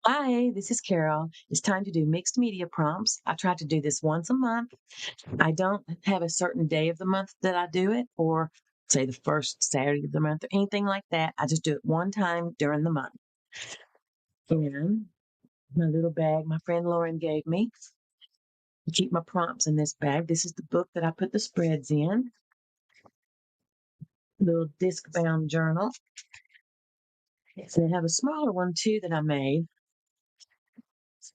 Hi, this is Carol. It's time to do mixed media prompts. I try to do this once a month. I don't have a certain day of the month that I do it, or say the first Saturday of the month, or anything like that. I just do it one time during the month. And my little bag my friend Lauren gave me. I keep my prompts in this bag. This is the book that I put the spreads in. Little disc bound journal. So I have a smaller one too that I made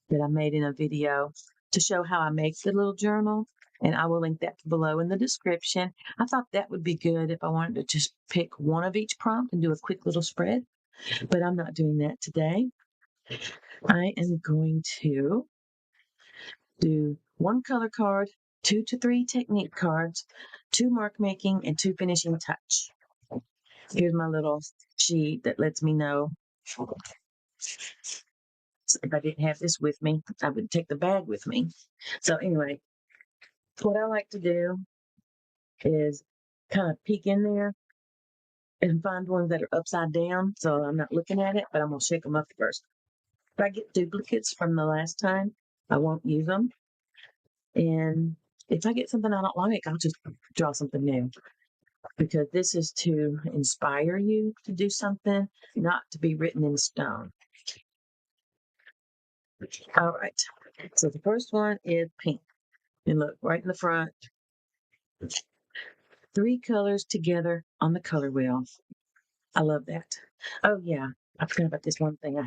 in a video to show how I make the little journal. And I will link that below in the description. I thought that would be good if I wanted to just pick one of each prompt and do a quick little spread, but I'm not doing that today. I am going to do one color card, 2 to 3 technique cards, 2 mark making, and 2 finishing touch. Here's my little sheet that lets me know. If I didn't have this with me, I would take the bag with me. So anyway, what I like to do is kind of peek in there and find ones that are upside down. So I'm not looking at it, but I'm going to shake them up first. If I get duplicates from the last time, I won't use them. And if I get something I don't like, I'll just draw something new. Because this is to inspire you to do something, not to be written in stone. All right. So the first one is pink. And look, right in the front, 3 colors together on the color wheel. I love that. Oh yeah, I forgot about this one thing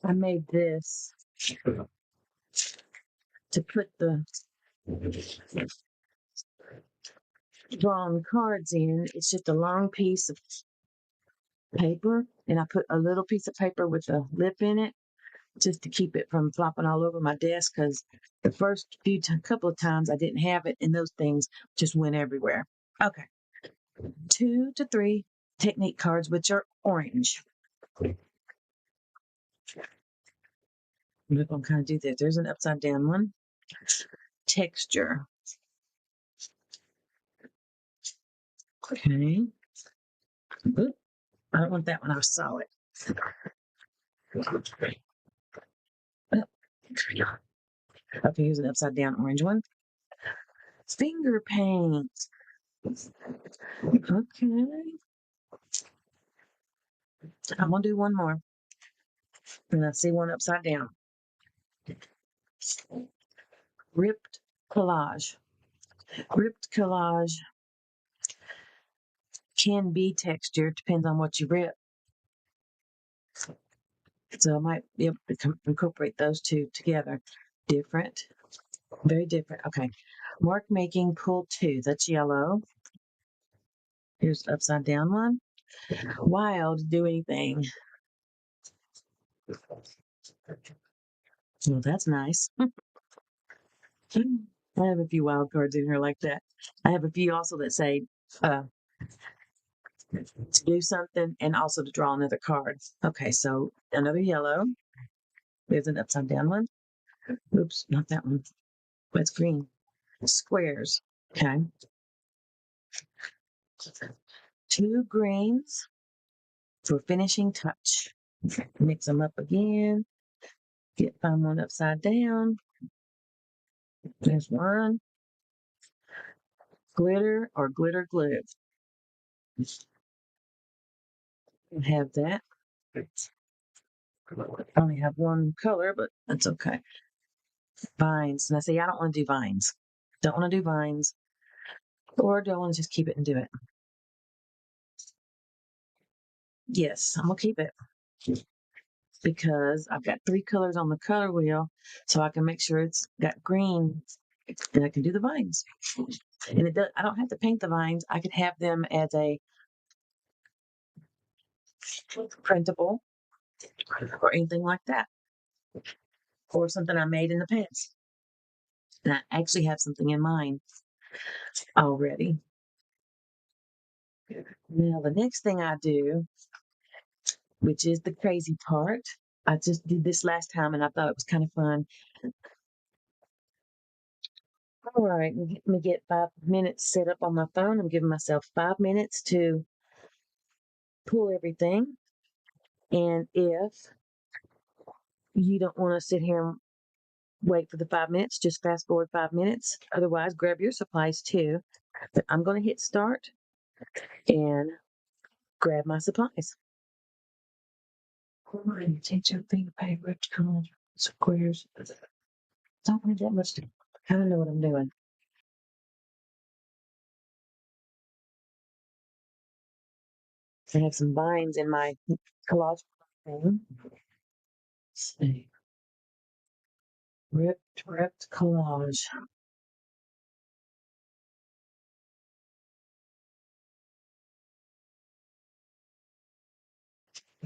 I made this to put the drawn cards in. It's just a long piece of paper, and I put a little piece of paper with a lip in it just to keep it from flopping all over my desk, because the first couple of times I didn't have it, and those things just went everywhere. Okay. 2 to 3 technique cards, which are orange. I'm going to kind of do this. There's an upside down one. Texture. Okay. Oop, I don't want that one. I saw it. Okay, here's an upside down orange one. Finger paint. Okay. I'm going to do one more. And I see one upside down. Ripped collage. Ripped collage can be texture, depends on what you rip. So I might be able to incorporate those two together. Different, very different. Okay. Mark making, pull 2. That's yellow. Here's upside down one. Wild, do anything. Well, that's nice. I have a few wild cards in here like that. I have a few also that say to do something and also to draw another card. Okay, so another yellow. There's an upside down one. Oops, not that one. That's green. Squares. Okay. 2 greens for finishing touch. Mix them up again. Find one upside down. There's one. Glitter or glitter glue. Have that. I only have one color, but that's okay. Vines. And I say, I don't want to do vines. Don't want to do vines. Or do I want to just keep it and do it? Yes, I'm going to keep it because I've got 3 colors on the color wheel, so I can make sure it's got green and I can do the vines. And I don't have to paint the vines. I could have them as a printable or anything like that, or something I made in the past. And I actually have something in mind already. Now, the next thing I do, which is the crazy part, I just did this last time and I thought it was kind of fun. All right, let me get 5 minutes set up on my phone. I'm giving myself 5 minutes to pull everything. And if You don't want to sit here and wait for the 5 minutes, just fast forward 5 minutes. Otherwise, grab your supplies too. But I'm going to hit start and grab my supplies. Change your finger paper to color squares. Don't need that much. I don't know what I'm doing. I have some vines in my collage thing. Let's see. Ripped collage.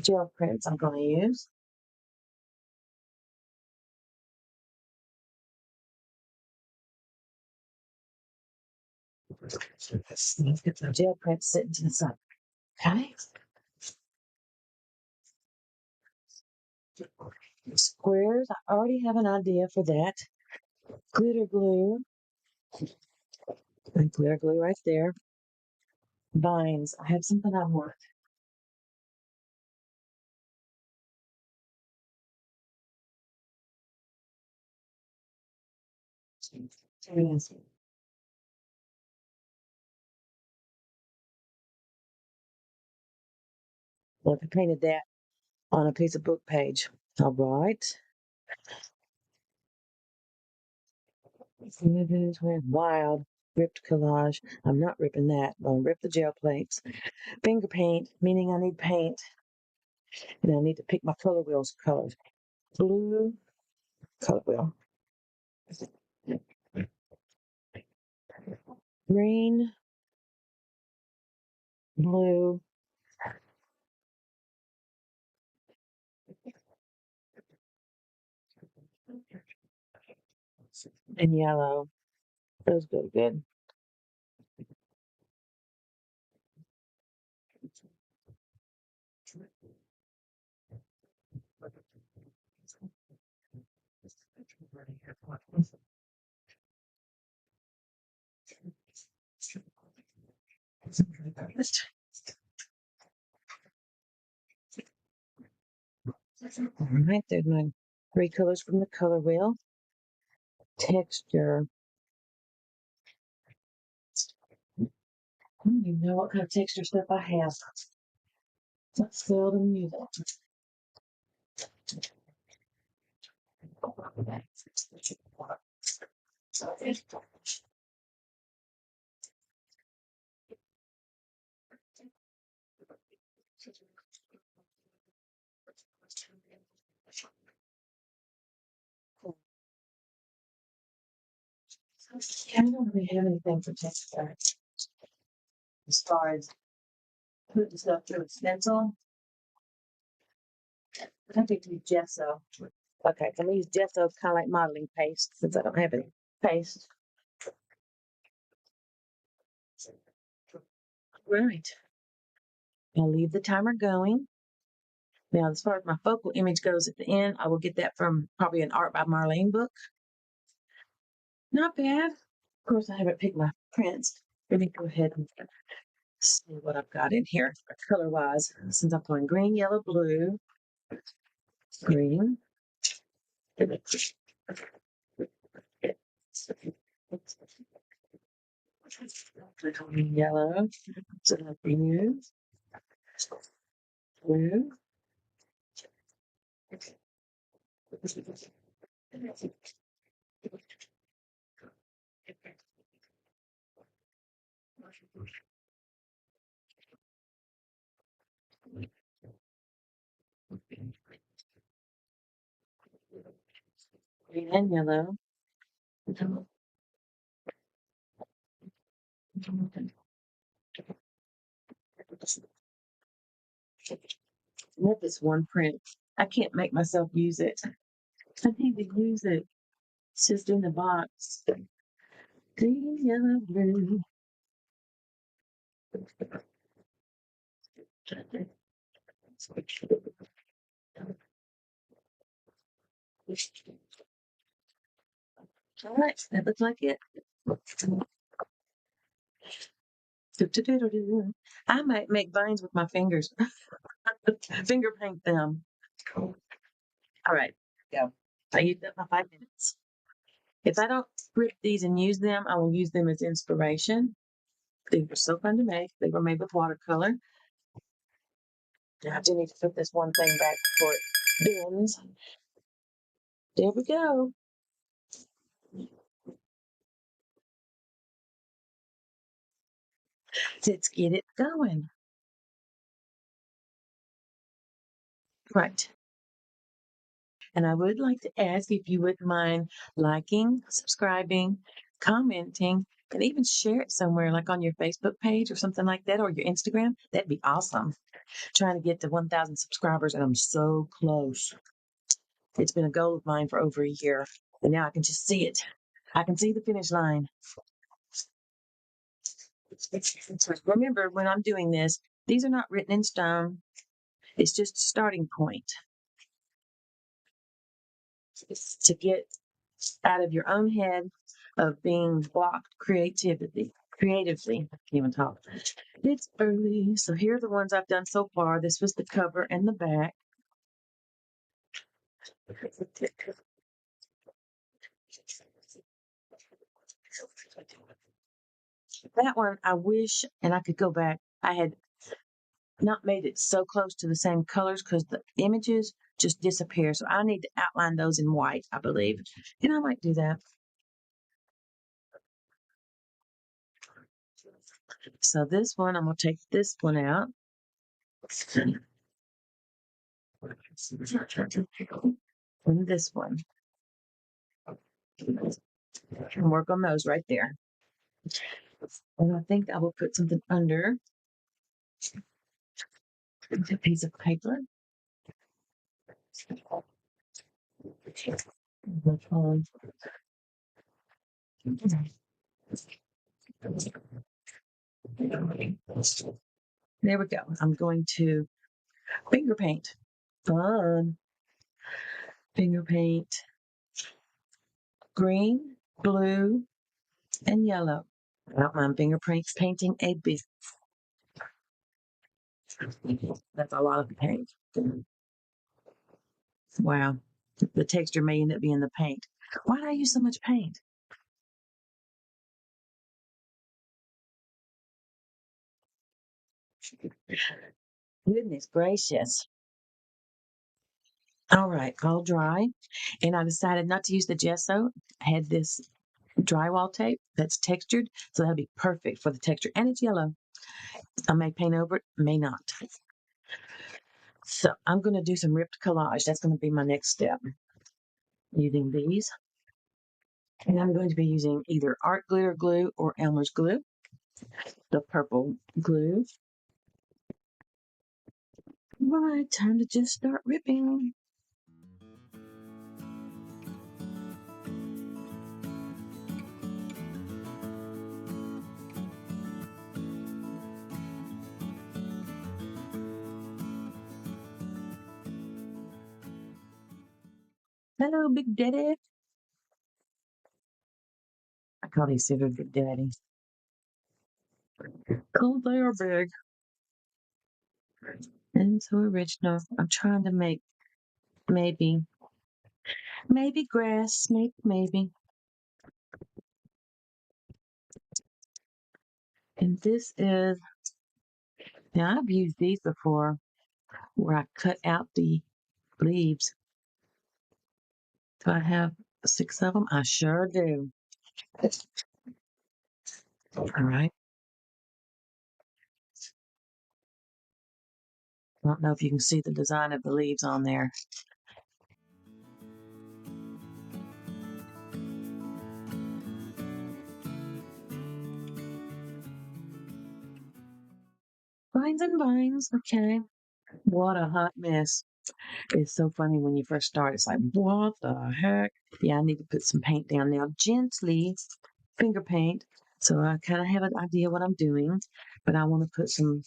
Gel prints I'm going to use. Let's get the gel prints sitting to the side. Okay. Squares. I already have an idea for that. Glitter glue. And glitter glue right there. Vines. I have something I want. There it is. Look, I painted that on a piece of book page. All right. Images with wild ripped collage. I'm not ripping that. I'm gonna rip the gel plates. Finger paint, meaning I need paint. And I need to pick my color wheels colors. Blue color wheel. Green, blue, and yellow. Those go good. All right, there's my three colors from the color wheel. Texture. I don't even know what kind of texture stuff I have. Let's spell the music. Yeah, I don't really have anything for texture as far as putting stuff through a stencil. I think to use gesso. Okay, so I'm gonna use gesso, kind of like modeling paste, since I don't have any paste. Right. I'll leave the timer going. Now, as far as my focal image goes at the end, I will get that from probably an Art by Marlene book. Not bad. Of course, I haven't picked my prints. Let me go ahead and see what I've got in here color wise. Since I'm going green, yellow, blue, green, yellow, so blue, blue, green and yellow. I have this one print. I can't make myself use it. I need to use it. It's just in the box. Green, yellow, blue. All right, that looks like it. Do-do-do-do-do. I might make vines with my fingers. Finger paint them. All right. I used up my 5 minutes. If I don't rip these and use them, I will use them as inspiration. They were so fun to make. They were made with watercolor. Now I do need to put this one thing back before it bends. There we go. Let's get it going. Right. And I would like to ask if you wouldn't mind liking, subscribing, commenting, and even share it somewhere like on your Facebook page or something like that, or your Instagram. That'd be awesome. Trying to get to 1,000 subscribers, and I'm so close. It's been a goal of mine for over a year, and now I can just see it. I can see the finish line. Remember, when I'm doing this, these are not written in stone. It's just a starting point. It's to get out of your own head of being blocked creatively. I can't even talk. It's early, so here are the ones I've done so far. This was the cover and the back. That one, I wish, and I could go back. I had not made it so close to the same colors because the images just disappear. So I need to outline those in white, I believe. And I might do that. So this one, I'm going to take this one out. And this one. And work on those right there. And I think I will put something under a piece of paper. There we go. I'm going to finger paint. Fun. Finger paint. Green, blue, and yellow. I don't mind fingerprint painting a bit. That's a lot of paint. Wow. The texture may end up being the paint. Why do I use so much paint? Goodness gracious. All right, all dry. And I decided not to use the gesso. I had this drywall tape that's textured, so that'll be perfect for the texture. And it's yellow. I may paint over it, may not. So I'm going to do some ripped collage. That's going to be my next step using these. And I'm going to be using either art glitter glue or Elmer's glue, the purple glue. Right, time to just start ripping. Hello, Big Daddy. I call these scissors Big Daddy. Cool, they are big. And so original. I'm trying to make maybe grass, maybe. And this is, now I've used these before where I cut out the leaves. Do I have 6 of them? I sure do. All right. I don't know if you can see the design of the leaves on there. Vines and vines. Okay. What a hot mess. It's so funny when you first start. It's like, what the heck? Yeah, I need to put some paint down now. Gently finger paint. So I kind of have an idea what I'm doing, but I want to put some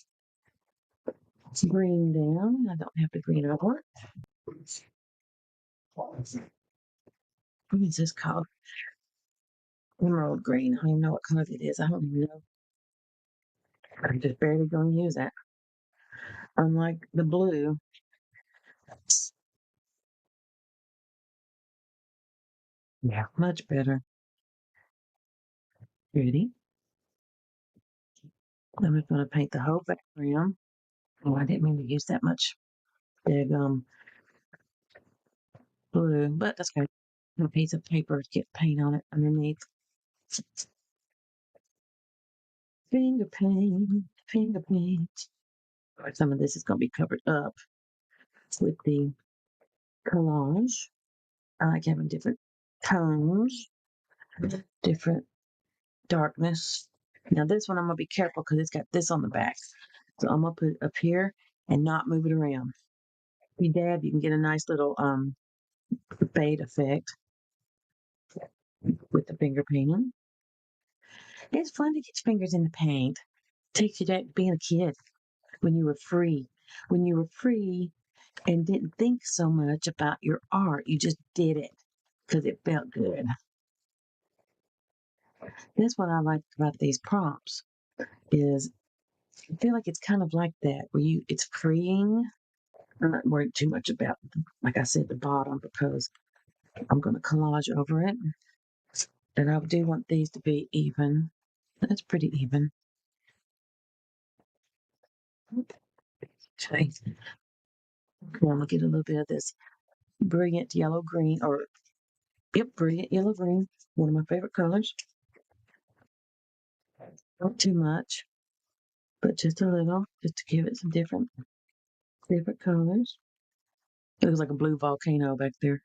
green down. I don't have the green I want. What is this called? Emerald green. I don't even know what color it is. I don't even know. I'm just barely going to use that. Unlike the blue. Yeah, much better. Ready? I'm just going to paint the whole background. Oh, I didn't mean to use that much big blue, but that's good. A piece of paper to get paint on it underneath. Finger paint, finger paint. Some of this is going to be covered up with the collage. I like having different tones, different darkness. Now this one I'm gonna be careful because it's got this on the back. So I'm gonna put it up here and not move it around. If you dab, you can get a nice little fade effect with the finger painting. It's fun to get your fingers in the paint. Takes you back to being a kid when you were free. When you were free and didn't think so much about your art. You just did it because it felt good. That's what I like about these prompts is I feel like it's kind of like that where it's freeing. I'm not worried too much about, like I said, the bottom because I'm going to collage over it. And I do want these to be even. That's pretty even. Okay. I'm going to get a little bit of this brilliant yellow green, or, yep, brilliant yellow green. One of my favorite colors. Not too much, but just a little, just to give it some different colors. It looks like a blue volcano back there.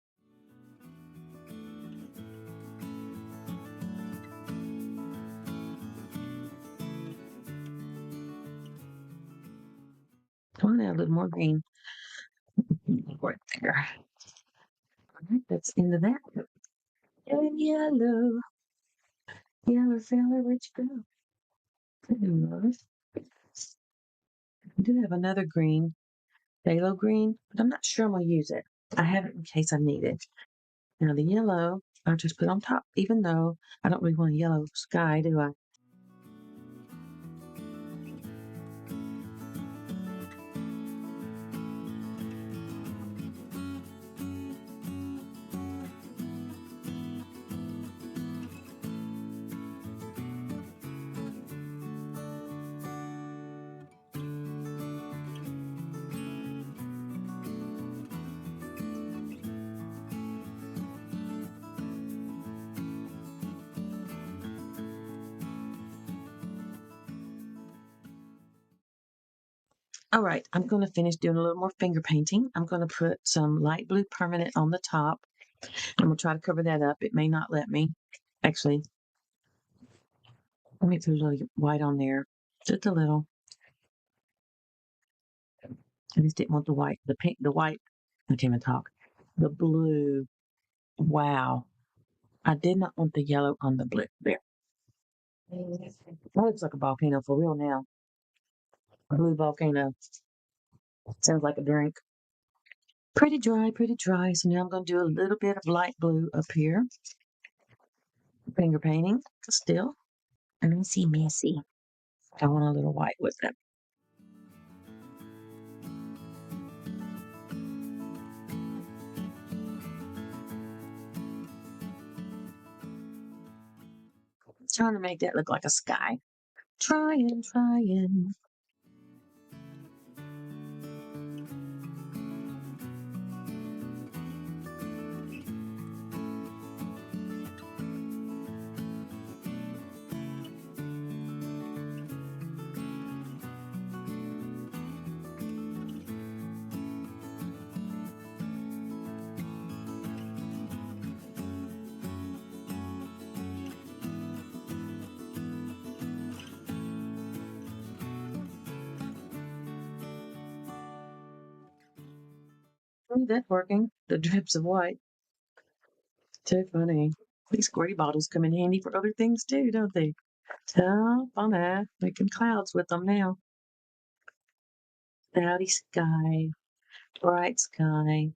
I want to add a little more green right there. All right, that's into that. And yellow, yellow feller, where'd you go? Hello. I do have another green, phthalo green, but I'm not sure I'm going to use it. I have it in case I need it. Now the yellow, I'll just put on top, even though I don't really want a yellow sky, do I? All right, I'm going to finish doing a little more finger painting. I'm going to put some light blue permanent on the top. I'm going to try to cover that up. It may not let me. Actually, let me put a little white on there. Just a little. I just didn't want the white, the pink, the white. I can't even talk. The blue. Wow. I did not want the yellow on the blue. There. That looks like a volcano for real now. A blue volcano. Sounds like a drink. Pretty dry, pretty dry. So now I'm going to do a little bit of light blue up here. Finger painting still. Messy, messy. I want a little white with it. Trying to make that look like a sky. Trying, trying. Oh, that's working. The drips of white. Too funny. These squirty bottles come in handy for other things too, don't they? Oh, funny. Making clouds with them now. Cloudy sky, bright sky.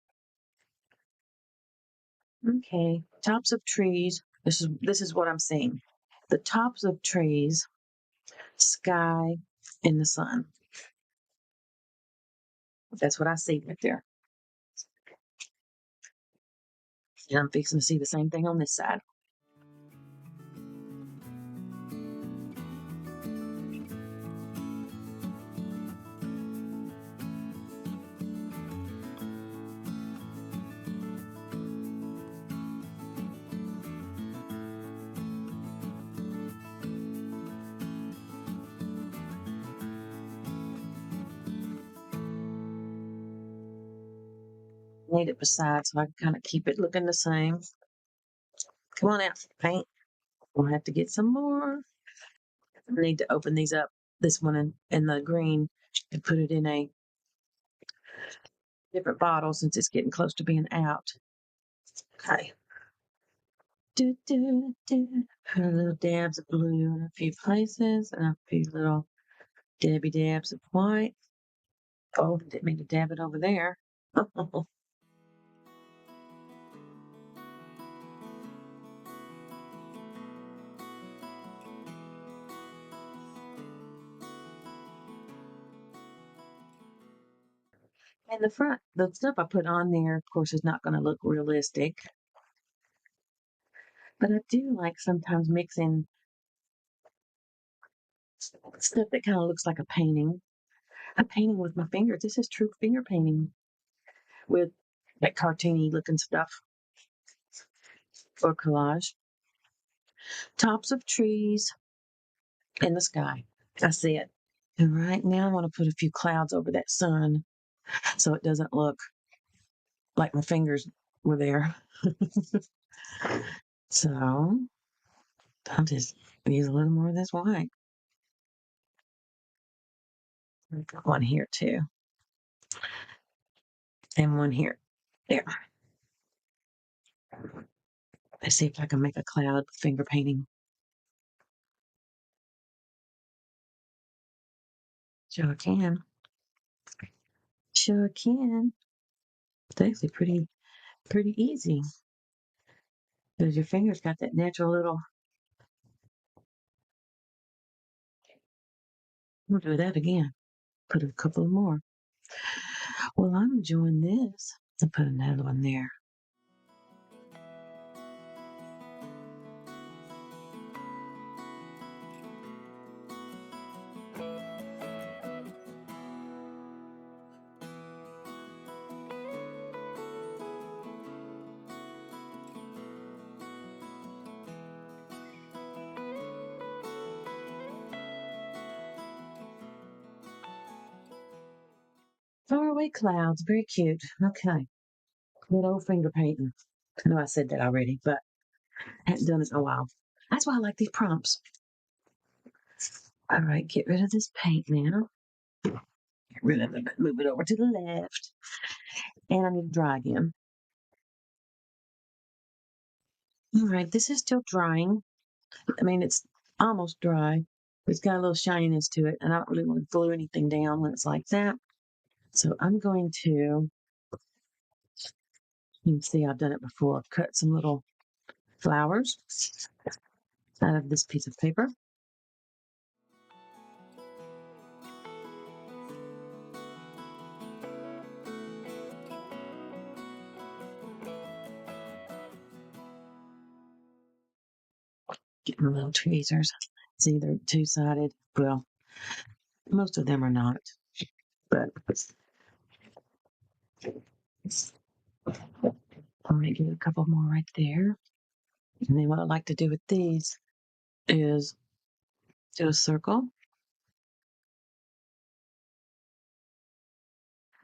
Okay. Tops of trees. This is what I'm seeing. The tops of trees, sky, and the sun. That's what I see right there. And I'm fixing to see the same thing on this side. Need it beside so I can kind of keep it looking the same. Come on out, paint. We'll have to get some more. I need to open these up, this one in the green, and put it in a different bottle since it's getting close to being out. Okay. Put a little dabs of blue in a few places and a few little dabby dabs of white. Oh, didn't mean to dab it over there. And the front, the stuff I put on there, of course, is not going to look realistic. But I do like sometimes mixing stuff that kind of looks like a painting. I'm painting with my fingers. This is true finger painting with that cartoony looking stuff for collage. Tops of trees in the sky. I see it. And right now I want to put a few clouds over that sun so it doesn't look like my fingers were there. So I'll just use a little more of this white. I've got one here too. And one here. There. Let's see if I can make a cloud finger painting. Sure can. Sure can. It's actually pretty easy. Because your fingers got that natural little. We'll do that again. Put a couple more. Well, I'm enjoying this. I'll put another one there. Faraway clouds, very cute. Okay. Good old finger painting. I know I said that already, but I hadn't done it in a while. That's why I like these prompts. All right, get rid of this paint now. Get rid of it, move it over to the left. And I need to dry again. All right, this is still drying. I mean, it's almost dry. It's got a little shininess to it, and I don't really want to glue anything down when it's like that. So I'm going to, you can see I've done it before, cut some little flowers out of this piece of paper. Get my little tweezers. It's either two-sided. Well, most of them are not, but I'm going to get a couple more right there. And then what I like to do with these is do a circle.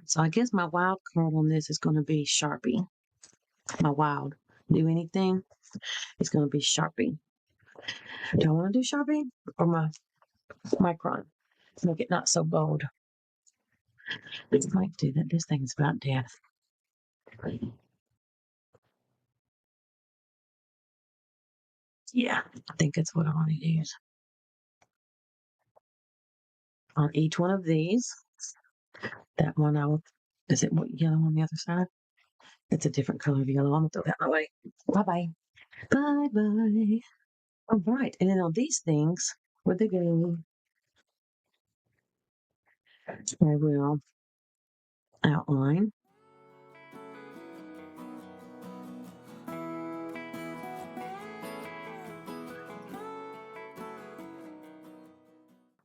So I guess my wild card on this is going to be Sharpie. My wild. Do anything, it's going to be Sharpie. Do I want to do Sharpie or my Micron? Make it not so bold. I might do that. This thing's about death. Yeah, I think that's what I want to use. On each one of these, that one I will, is it what yellow on the other side? It's a different color of yellow. I'm going to throw that away. Bye bye. Bye bye. All right. And then on these things, where they go, I will outline.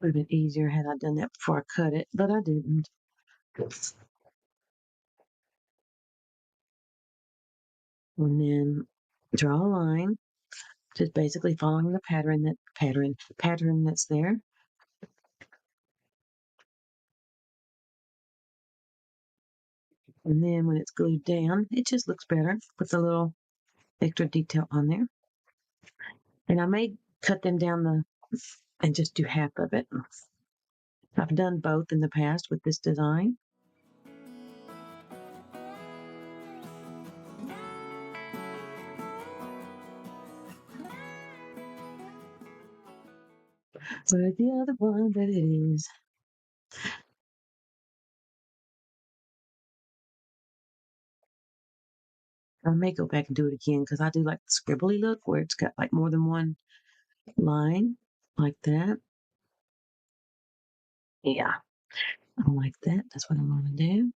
Would have been easier had I done that before I cut it, but I didn't. And then draw a line, just basically following the pattern that's there. And then when it's glued down, it just looks better with a little extra detail on there. And I may cut them down and just do half of it. I've done both in the past with this design. Where's the other one that it is? I may go back and do it again because I do like the scribbly look where it's got like more than one line like that. Yeah, I like that. That's what I'm going to do.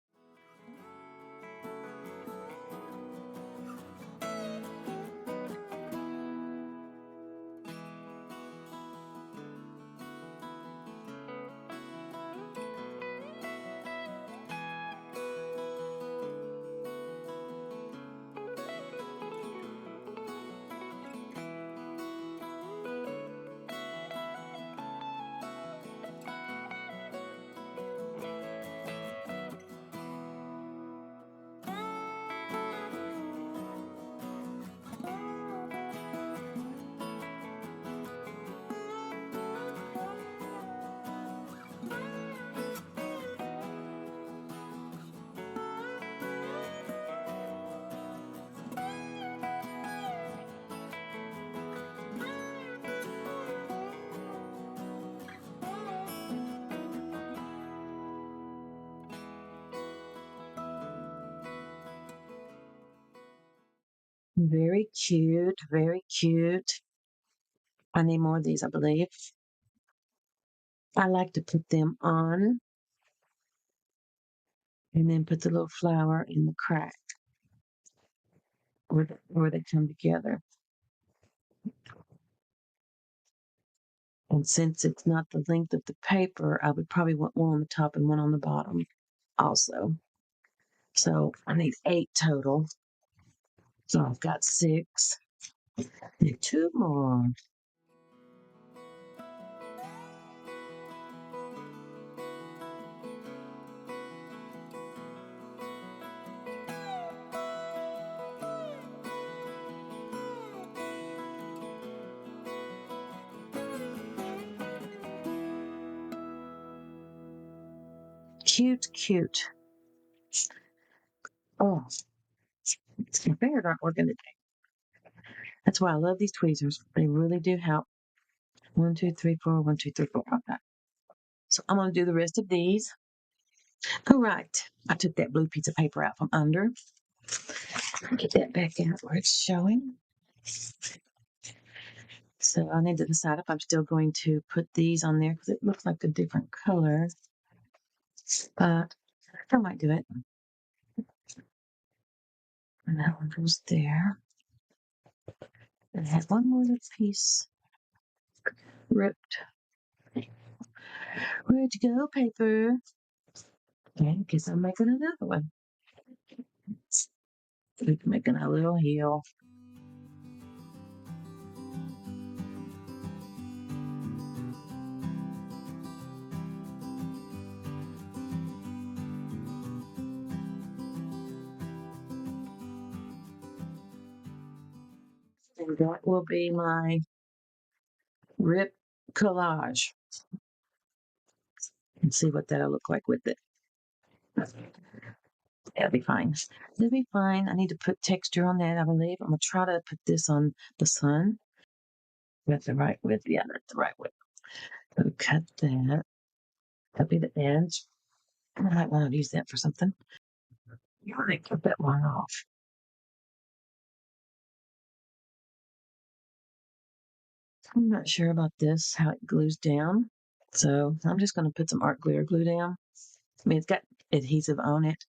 Very cute, very cute. I need more of these, I believe. I like to put them on and then put the little flower in the crack where they come together. And since it's not the length of the paper, I would probably want one on the top and one on the bottom also. So I need 8 total. So I've got 6. Need 2 more. Cute, cute. Oh, my fingers aren't working today. That's why I love these tweezers. They really do help. 1, 2, 3, 4. 1, 2, 3, 4. Okay. So I'm going to do the rest of these. All right. I took that blue piece of paper out from under. Get that back out where it's showing. So I need to decide if I'm still going to put these on there because it looks like a different color. But I might do it. And that one goes there. And it has one more little piece ripped. Where'd you go, paper? Okay, guess I'm making another one. Making a little heel. And that will be my rip collage. And see what that'll look like with it. That'll be fine. It'll be fine. I need to put texture on that, I believe. I'm going to try to put this on the sun. That's the right width. Yeah, that's the right width. So cut that. That'll be the edge. I might want to use that for something. You want to cut that one off. I'm not sure about this, how it glues down. So I'm just going to put some art glitter glue down. I mean, it's got adhesive on it.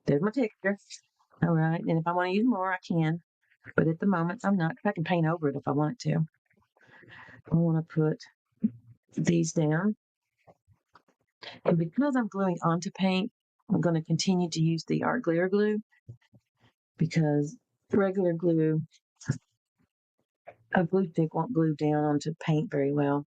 There's my texture. All right. And if I want to use more, I can. But at the moment, I'm not. I can paint over it if I want to. I want to put these down. And because I'm gluing onto paint, I'm going to continue to use the art glitter glue because regular glue, a glue stick won't glue down onto paint very well.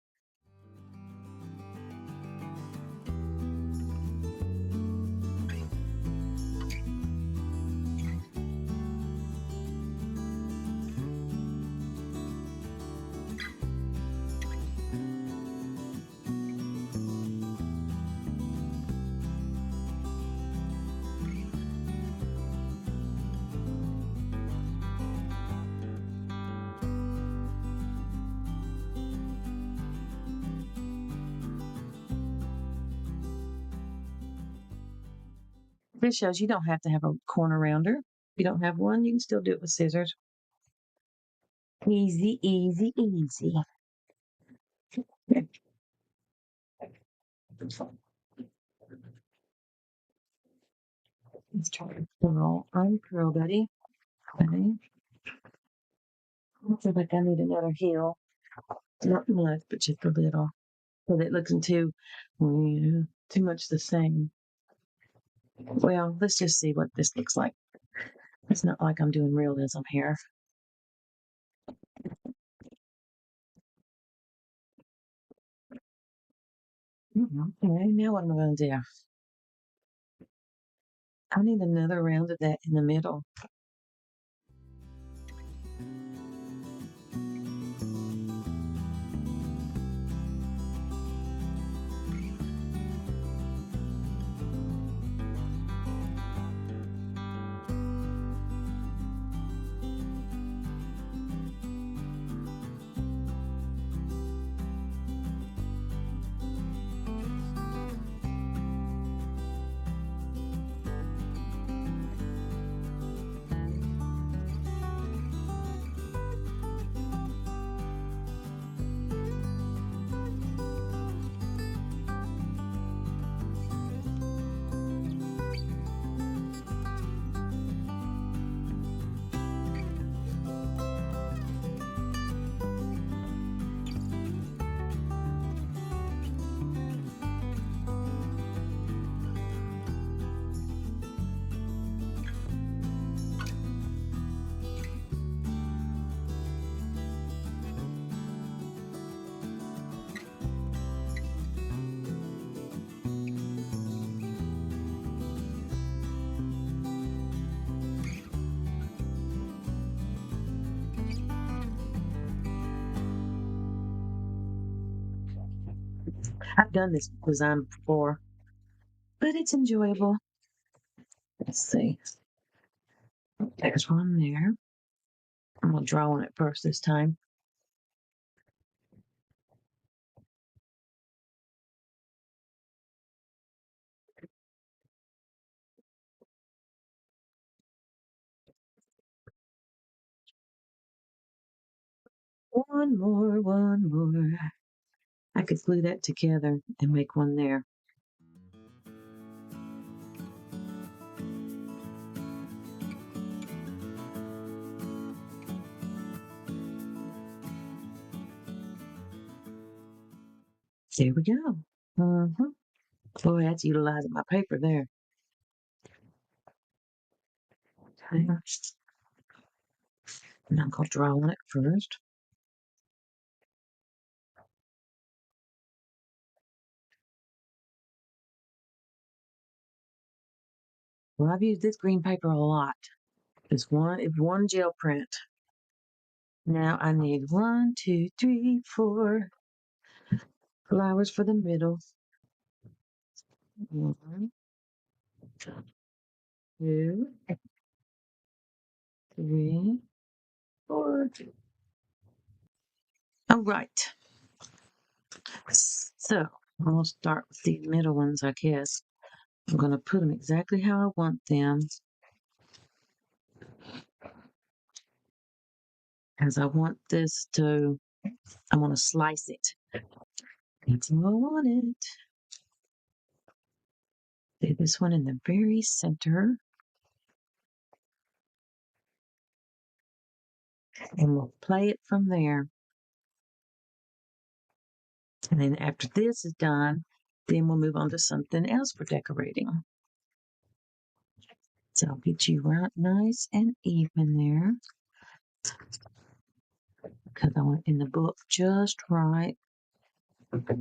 This shows you don't have to have a corner rounder. If you don't have one, you can still do it with scissors. Easy, easy, easy. Let's try to uncurl, buddy. Okay. I feel like I need another heel. Not much, but just a little. So that it looks too much the same. Well, let's just see what this looks like. It's not like I'm doing realism here. Okay, now what am I going to do? I need another round of that in the middle. I've done this design before, but it's enjoyable. Let's see. There's one there. I'm going to draw on it first this time. One more. I could glue that together and make one there. There we go. Boy, that's utilizing my paper there. Okay. And I'm going to draw on it first. Well, I've used this green paper a lot. It's one gel print. Now I need 1, 2, 3, 4 flowers for the middle. 1, 2, 3, 4. All right. So I'll start with the middle ones, I guess. I'm going to put them exactly how I want them. Because I want to slice it. That's how I want it. Do this one in the very center. and we'll play it from there. And then after this is done, then we'll move on to something else for decorating. So I'll get you right nice and even there because I want in the book just right. Okay.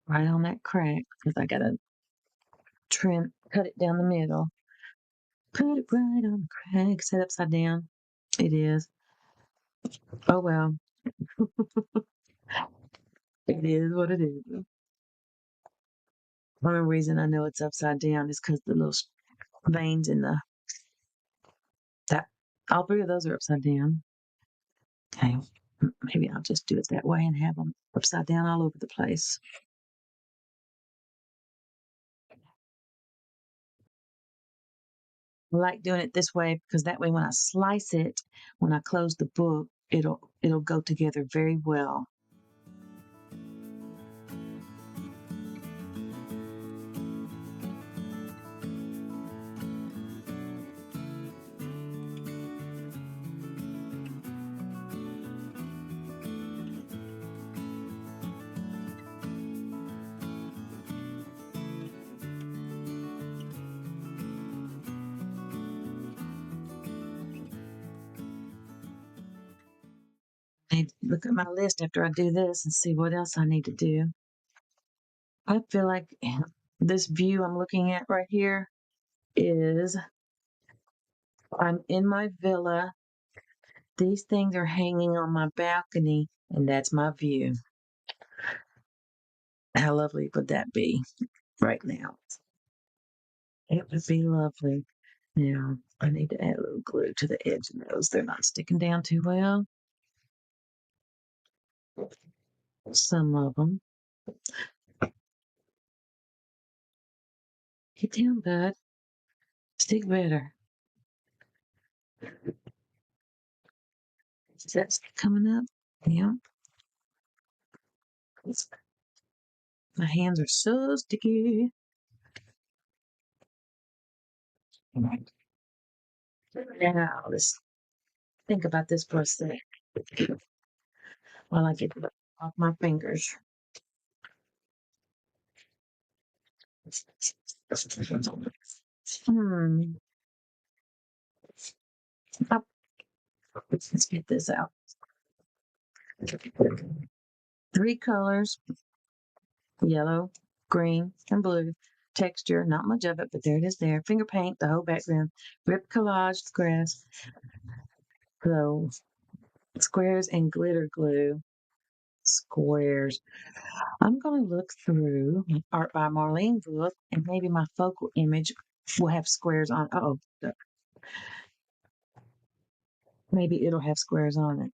Right on that crack because I gotta cut it down the middle. Put it right on the crack. Set upside down. It is. Oh well, it is what it is. One reason I know it's upside down is because the little veins in that all three of those are upside down. Okay, maybe I'll just do it that way and have them upside down all over the place. I like doing it this way because that way when I slice it, when I close the book, it'll go together very well. I need to look at my list after I do this and see what else I need to do. I feel like this view I'm looking at right here is I'm in my villa. These things are hanging on my balcony, and that's my view. How lovely would that be right now? It would be lovely. Now, I need to add a little glue to the edge of those. They're not sticking down too well. Some of them. Get down, bud. Stick better. Is that coming up? Yeah. My hands are so sticky. Now, let's think about this for a sec while I get it off my fingers. Hmm. Oh, let's get this out. 3 colors, yellow, green, and blue. Texture, not much of it, but there it is there. Finger paint, the whole background. Rip collage, grass. So, squares and glitter glue. Squares. I'm going to look through my Art by Marlene book and maybe my focal image will have squares on. Oh, maybe it'll have squares on it.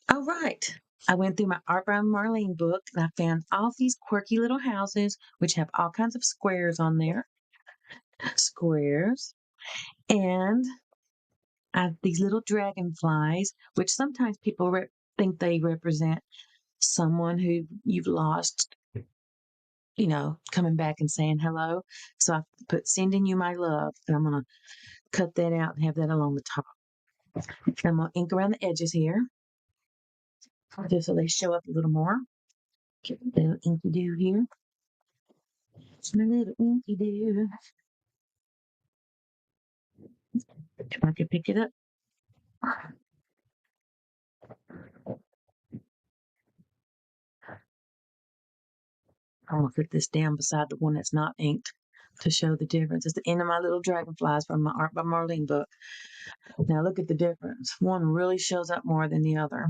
Oh, right. I went through my Art by Marlene book and I found all these quirky little houses which have all kinds of squares on there. Squares. And I have these little dragonflies, which sometimes people think they represent someone who you've lost, coming back and saying hello. So I put sending you my love. And I'm going to cut that out and have that along the top. I'm going to ink around the edges here just so they show up a little more. Get a little inky do here. My little inky do. If I could pick it up. I'm going to put this down beside the one that's not inked to show the difference. It's the end of my little dragonflies from my Art by Marlene book. Now look at the difference. One really shows up more than the other.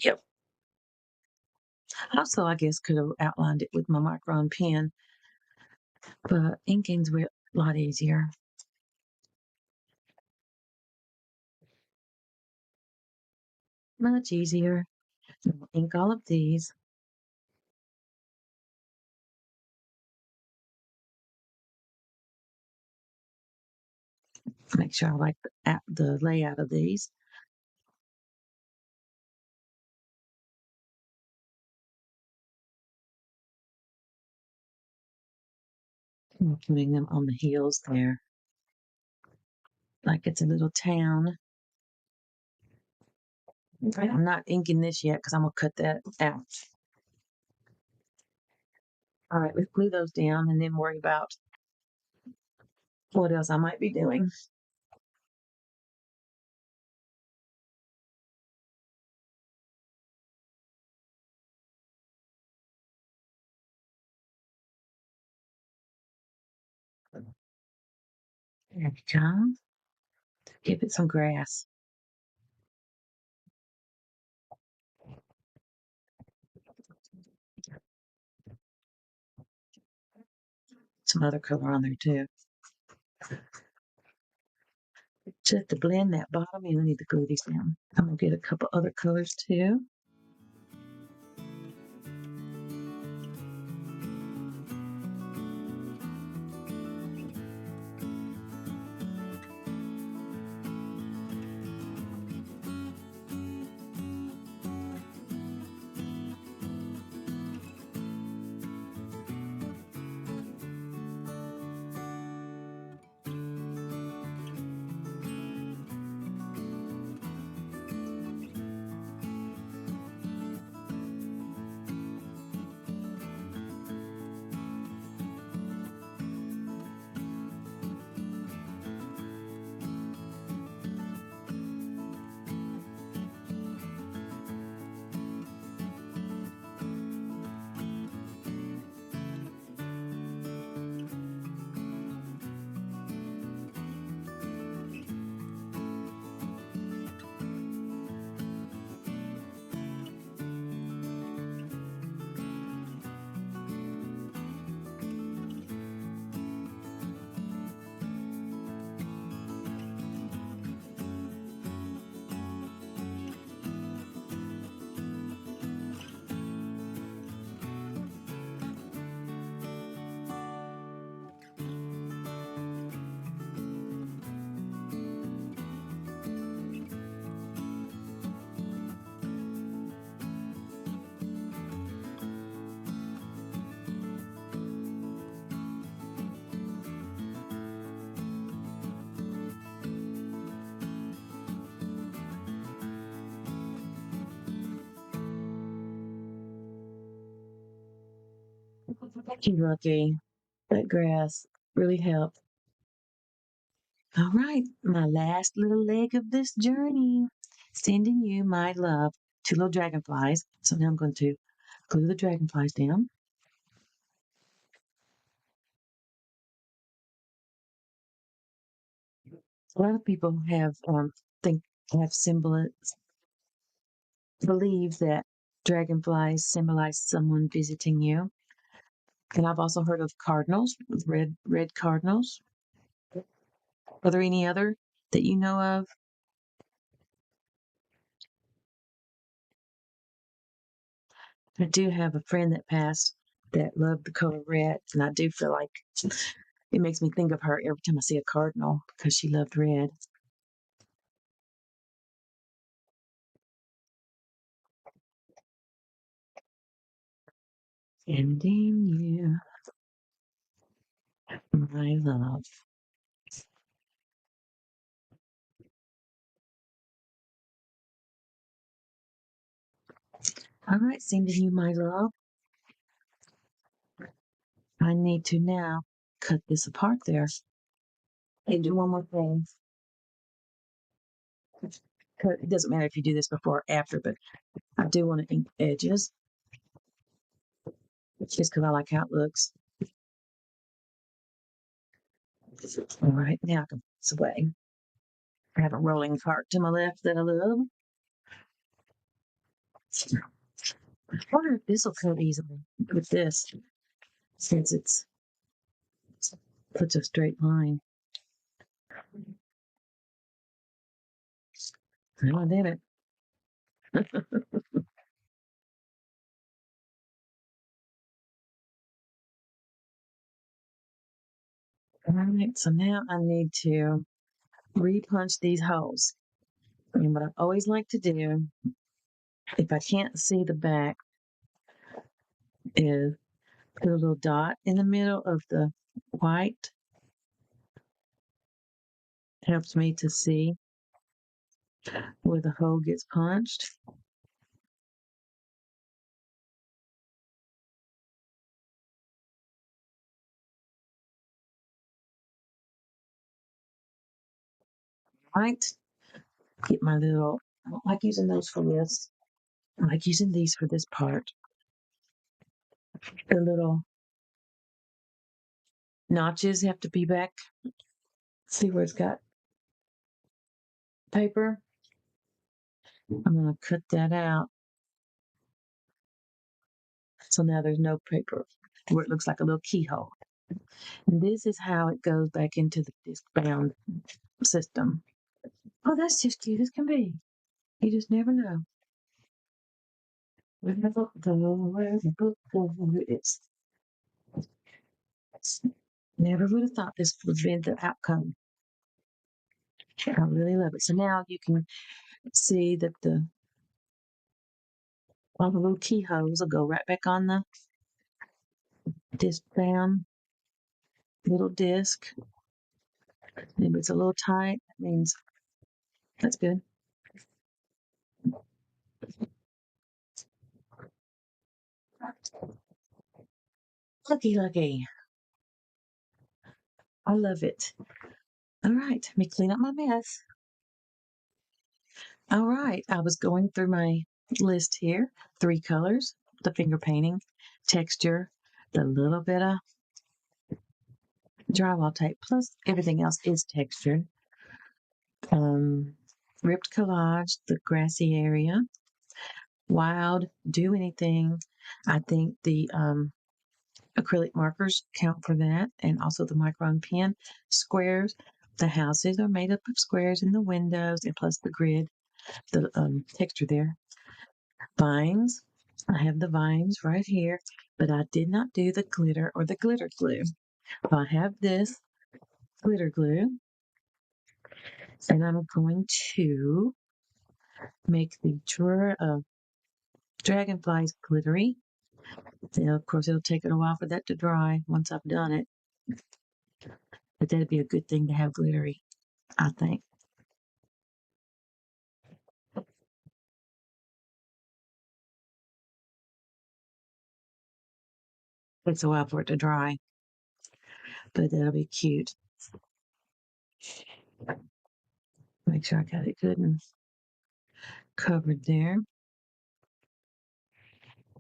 Yep. Also, I guess could have outlined it with my micron pen, but inking's a lot easier. Much easier. We'll ink all of these. Make sure I like the layout of these. I'm putting them on the heels there, like it's a little town. I'm not inking this yet because I'm gonna cut that out. All right, let's glue those down and then worry about what else I might be doing. There we go. Give it some grass. Some other color on there too. Just to blend that bottom, you need to glue these down. I'm gonna get a couple other colors too. You're lucky. That grass really helped. All right, my last little leg of this journey. Sending you my love. Two little dragonflies. So now I'm going to glue the dragonflies down. A lot of people think have symbol believe that dragonflies symbolize someone visiting you. And I've also heard of cardinals, red cardinals. Are there any other that you know of? I do have a friend that passed that loved the color red, and I do feel like it makes me think of her every time I see a cardinal because she loved red. Sending you my love. All right, sending you my love. I need to now cut this apart there and do one more thing. It doesn't matter if you do this before or after, but I do want to ink edges just because I like how it looks. All right, now I can sway. I have a rolling cart to my left that I love. I wonder if this will cut easily with this, since it's such a straight line. Oh, I did it. All right, so now I need to repunch these holes. And what I always like to do, if I can't see the back, is put a little dot in the middle of the white. Helps me to see where the hole gets punched. Right? Get my little, I don't like using those for this. I like using these for this part. The little notches have to be back. See where it's got paper? I'm going to cut that out. So now there's no paper where it looks like a little keyhole. And this is how it goes back into the disc bound system. Oh, that's just cute as can be. You just never know. Where the book is. Never would have thought this would be the outcome. I really love it. So now you can see that all the little keyholes will go right back on the disc bound little disc. If it's a little tight, that means that's good. Lucky, lucky. I love it. All right, let me clean up my mess. All right, I was going through my list here. 3 colors, the finger painting, texture, the little bit of drywall tape, plus everything else is textured. Um, ripped collage, the grassy area, wild, do anything. I think the acrylic markers count for that, and also the micron pen. Squares, the houses are made up of squares in the windows, and plus the grid, the texture there. Vines, I have the vines right here, but I did not do the glitter or the glitter glue. So I have this glitter glue, and I'm going to make the dragonflies glittery. Now, of course, it'll take it a while for that to dry once I've done it, but that'd be a good thing to have glittery, I think. Takes a while for it to dry, but that'll be cute. Make sure I got it good and covered there.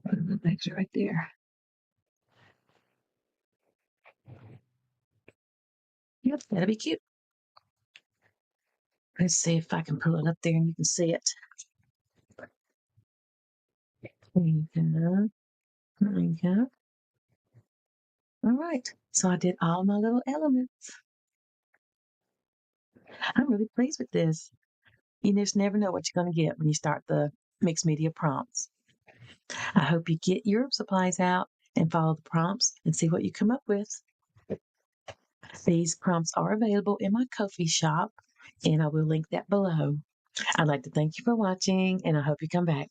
Put a little extra right there. Yep, that'll be cute. Let's see if I can pull it up there and you can see it. There you go. There you go. All right. So I did all my little elements. I'm really pleased with this. You just never know what you're going to get when you start the mixed media prompts. I hope you get your supplies out and follow the prompts and see what you come up with. These prompts are available in my Ko-fi shop, and I will link that below. I'd like to thank you for watching, and I hope you come back.